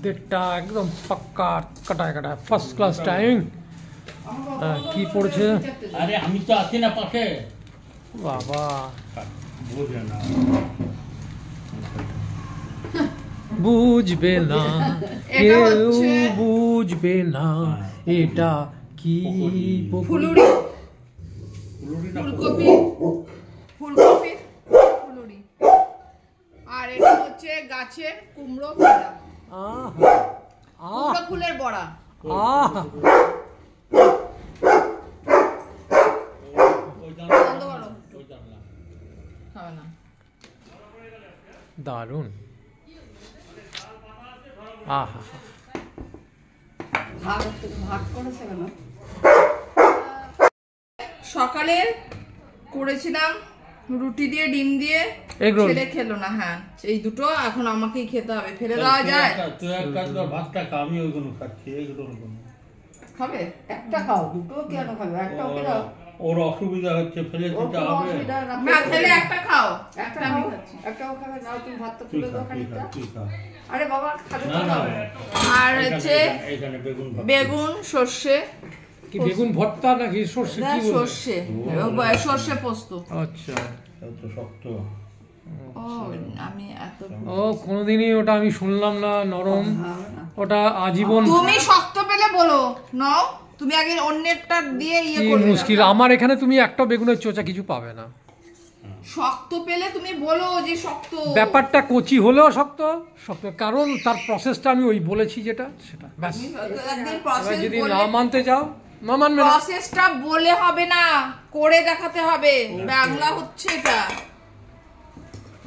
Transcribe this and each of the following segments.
দেড়টা একদম পাক্কা কাটায় কাটায় ফার্স্ট ক্লাস টাইমিং। কি পড়ছে? আরে আমি তো আছি না পাশে। বাবা বুঝবে না, বুঝবে না, কেউ বুঝবে না এটা কি। ফুলুরি, ফুলকপি, ফুলকপি, ফুলুরি। আর এটা হচ্ছে গাছের কুমড়ো বড়া, কুমড়ো ফুলের বড়া। দারুন। আহা সকালে করেছিলাম রুটি দিয়ে ডিম দিয়ে, ছেলে খেলো না। হ্যাঁ, এই দুটো এখন আমাকেই খেতে হবে, ফেলে দেওয়া যায়? তুই এক কাজ কর, ভাতটা খা, আমি ওইগুলো খাচ্ছি। এইগুলো খাবে? একটা খাও, দুটো কেন খাবে? একটা ওকে দাও। ওর অসুবিধা হচ্ছে, ফেলে দিতে হবে না, ছেলে একটা খাও, একটা আমি খাচ্ছি। একটাও খাবে না, তুমি ভাতটা তুলে দাও খানিকটা। আরে বাবা খাবে না। আর হচ্ছে বেগুন, সরষে। কি বেগুন ভর্তা নাকি সরষে? কি বলবো, সরষে, সরষে পোস্ত। আচ্ছা, এত শক্ত। আমি এত কোনোদিনই ওটা আমি শুনলাম না। নরম, ওটা আজীবন। তুমি শক্ত পেলে বলো, নাও। তুমি আগে অন্যেরটা দিয়ে ইয়ে কি করবে। মুশকিল, আমার এখানে তুমি একটা বেগুনের চোচা কিছু পাবে না। শক্ত পেলে তুমি বলো যে শক্ত। ব্যাপারটা কচি হলেও শক্ত শক্ত, কারণ তার প্রসেসটা আমি ওই বলেছি যেটা, সেটা ব্যাস। একদিন প্রসেস যদি না মানতে যাও, না মানবে না। প্রসেসটা বলে হবে না, করে দেখাতে হবে। বাংলা হচ্ছে এটা।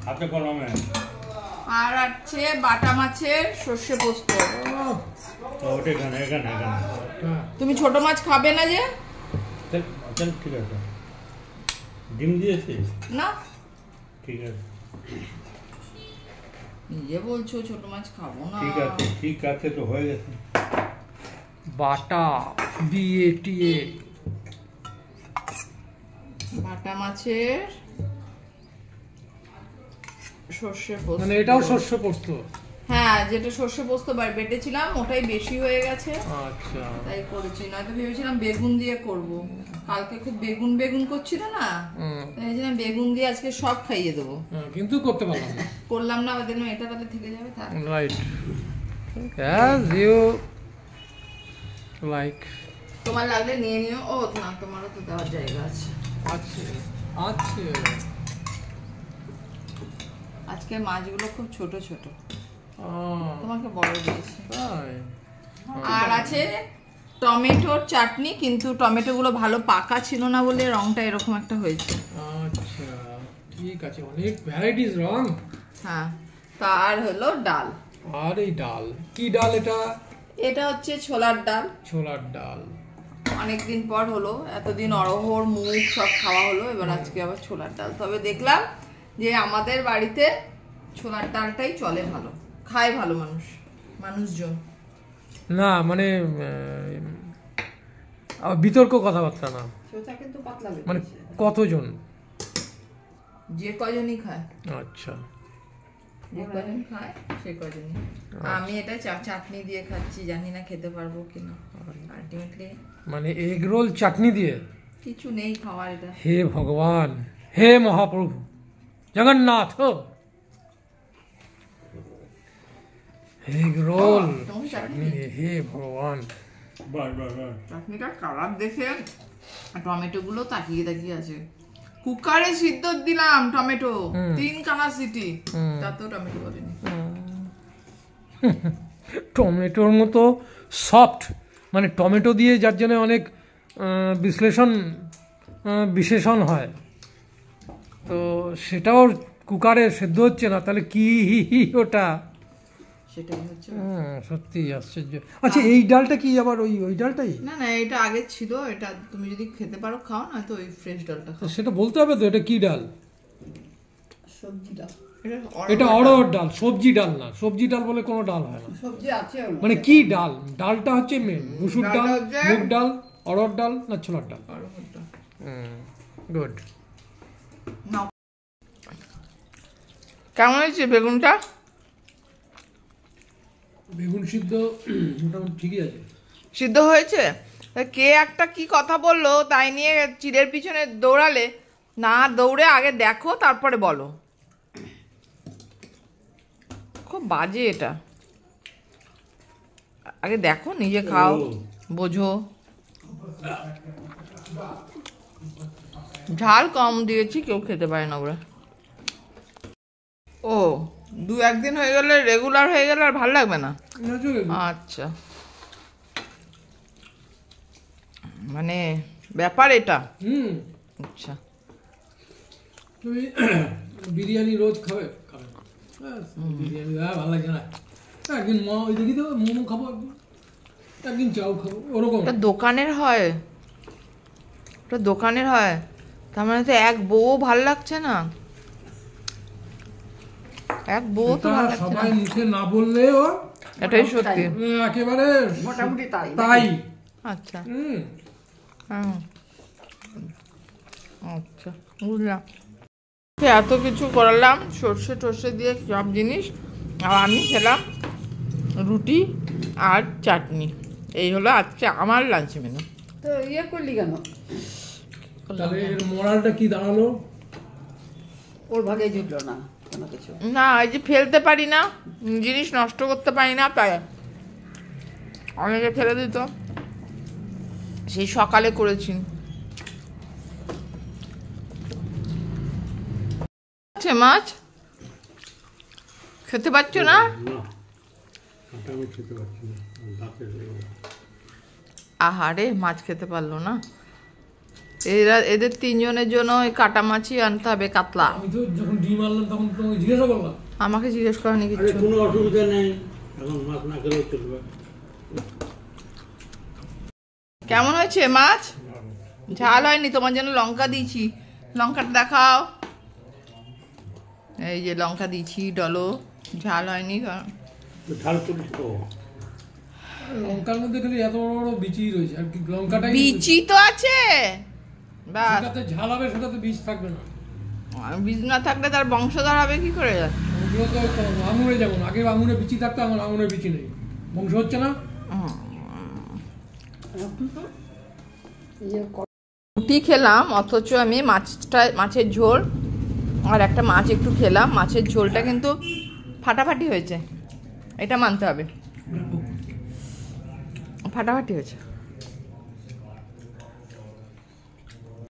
হাতে কলমে। আর আছে বাটা মাছের সর্ষে পোস্ত। ওটা এখানে এখানে এখানে। তুমি ছোট মাছ খাবে না যে? ঠিক আছে, ডিম দিয়েছি না, ঠিক আছে। নিজে বলছো ছোট মাছ খাবো না। ঠিক আছে, ঠিক আছে, তো হয়ে গেছে। বাটা বিএটিএ বাটা মাছের সর্ষে পোস্ত, মানে এটাও শস্য পোস্ত? হ্যাঁ, যেটা সর্ষে পোস্ত বেটেছিলাম ওটাই বেশি হয়ে গেছে। আচ্ছা, তাই করেছি, নয়তো ভেবেছিলাম বেগুন দিয়ে করব। কালকে খুব বেগুন বেগুন করছিল না, তাই ভেবেছিলাম বেগুন দিয়ে আজকে সব খাইয়ে দেবো, কিন্তু করতে পারলাম না। করলাম না, ওদের এটা তাহলে থেকে যাবে। থাক, রাইট, অ্যাজ ইউ লাইক। তোমার লাগলে নিয়ে নিও। ও না, তোমারও তো দেওয়ার জায়গা আছে। আচ্ছা আচ্ছা, আজকে মাছগুলো খুব ছোট ছোট, তোমাকে বড় দিয়েছি। আর আছে টমেটোর চাটনি, কিন্তু টমেটো গুলো ভালো পাকা ছিল না বলে রংটা এরকম একটা হয়েছে। আচ্ছা ঠিক আছে, অনেক ভ্যারাইটিস রং। হ্যাঁ, তার হলো ডাল। আর এই ডাল, কি ডাল এটা? এটা হচ্ছে ছোলার ডাল। ছোলার ডাল, অনেকদিন পর হলো, এতদিন অরহর মুগ সব খাওয়া হলো, এবার আজকে আবার ছোলার ডাল। তবে দেখলাম যে আমাদের বাড়িতে ছোলার ডালটাই চলে ভালো, খায় ভালো মানুষজন। না মানে বিতর্ক কথাবার্তা না, মানে কতজন? যে কজনই খায়। আচ্ছা, যে কজন খায় সে কজনই। আমি এটা চাটনি দিয়ে খাচ্ছি, জানি না খেতে পারবো কিনা। আলটিমেটলি মানে এগ রোল চাটনি দিয়ে? কিছু নেই খাওয়ার এটা। হে ভগবান, হে মহাপ্রভু জগন্নাথ, এগ রোল চাটনি দিয়ে, হে ভগবান। চাটনিটা কালার দেখে টমেটো গুলো তাকিয়ে তাকিয়ে আছে। কুকারে সিদ্ধ দিলাম টমেটো, 3 খানা সিটি, তাতেও টমেটো বলেনি। টমেটোর মতো সফট, মানে টমেটো দিয়ে যার জন্য অনেক বিশেষণ হয়, তো সেটাও কুকারে সেদ্ধ হচ্ছে না, তাহলে কি ওটা? সেটাই হচ্ছে সত্যি আশ্চর্য। আচ্ছা, এই ডালটা কি আবার ওই ডালটাই? না না, এটা আগে ছিল। এটা তুমি যদি খেতে পারো খাও, না তো ওই ফ্রেশ ডালটা খাও। সেটা বলতে হবে তো, এটা কি ডাল? সবজি ডাল। এটা অড়হর ডাল, সবজি ডাল না। সবজি ডাল বলে কোনো ডাল হয় না। সবজি আছে, মানে কি ডাল? ডালটা হচ্ছে মুসুর ডাল, মুগ ডাল, অড়হর ডাল না ছোলার ডাল? গুড। কেমন হয়েছে বেগুনটা? বেগুন সিদ্ধ মোটামুটি ঠিকই আছে। সিদ্ধ হয়েছে? কে একটা কি কথা বললো তাই নিয়ে চিড়ের পিছনে দৌড়ালে, না দৌড়ে আগে দেখো তারপরে বলো। খুব বাজে এটা, আগে দেখো নিজে খাও বোঝো। ঝাল কম দিয়েছি, কেউ খেতে পারে না ওরা। ও 2-1 দিন হয়ে গেলে রেগুলার হয়ে গেলে আর ভালো লাগবে না? আচ্ছা, মানে ব্যাপার এটা। আচ্ছা, তুমি বিরিয়ানি রোজ খাবে? বিরিয়ানি ভালো লাগছে না, একদিন ওই দেখি তো মোমো খাবো, একদিন চাউ খাবো, ওরকম। ওটা দোকানের হয়, ওটা দোকানের হয়, তার মানে তো এক বউ ভালো লাগছে না, এক বউ তো ভালো লাগছে না। সবাই মুখে না বললেও এটাই সত্যি, একেবারে মোটামুটি তাই। আচ্ছা, আচ্ছা বুঝলাম। এত কিছু করলাম সর্ষে টর্ষে দিয়ে সব জিনিস, আর আমি খেলাম রুটি আর চাটনি। এই হলো আজকে আমার লাঞ্চ মেনু। তো ইয়ে করলি কেন? তাহলে এর মোরালটা কি দাঁড়ালো? ওর ভাগে জুটলো না কোনো কিছু। না, এই যে ফেলতে পারি না, জিনিস নষ্ট করতে পারি না, তাই অনেকে ফেলে দিত। সেই সকালে করেছি। মাছ খেতে পারছো না? আমি খেতে পারছি না, আহারে, মাছ খেতে পারলো না। এদের 3 জনের জন্য ওই কাটা মাছই আনতে হবে, কাতলা। আমি তো যখন ডিম আনলাম তখন তোমাকে জিজ্ঞাসা করলাম। আমাকে জিজ্ঞেস করেনি কিছু। কোনো অসুবিধা নেই, এখন মাছ না খেলেও চলবে। কেমন হয়েছে মাছ? ঝাল হয়নি, তোমার জন্য লঙ্কা দিয়েছি, লঙ্কাটা দেখাও। এই যে লঙ্কা দিয়েছি, ডলো। ঝাল হয়নি কারণ ঝাল করিস তো। লঙ্কার মধ্যে খালি এত বড় বড় বিচি রয়েছে, আর কি লঙ্কাটাই বিচি তো আছে, বাস। যেটাতে ঝাল হবে সেটাতে বীজ থাকবে না। বীজ না থাকলে তার বংশধর হবে কি করে? ওগুলো তো আঙুরে, যেমন আগে আঙুরে বিচি থাকতো, আমার আঙুরে বিচি নেই, বংশ হচ্ছে না। রুটি খেলাম অথচ আমি মাছের ঝোল আর একটা মাছ একটু খেলাম। মাছের ঝোলটা কিন্তু ফাটাফাটি হয়েছে, এটা মানতে হবে, ফাটাফাটি হয়েছে।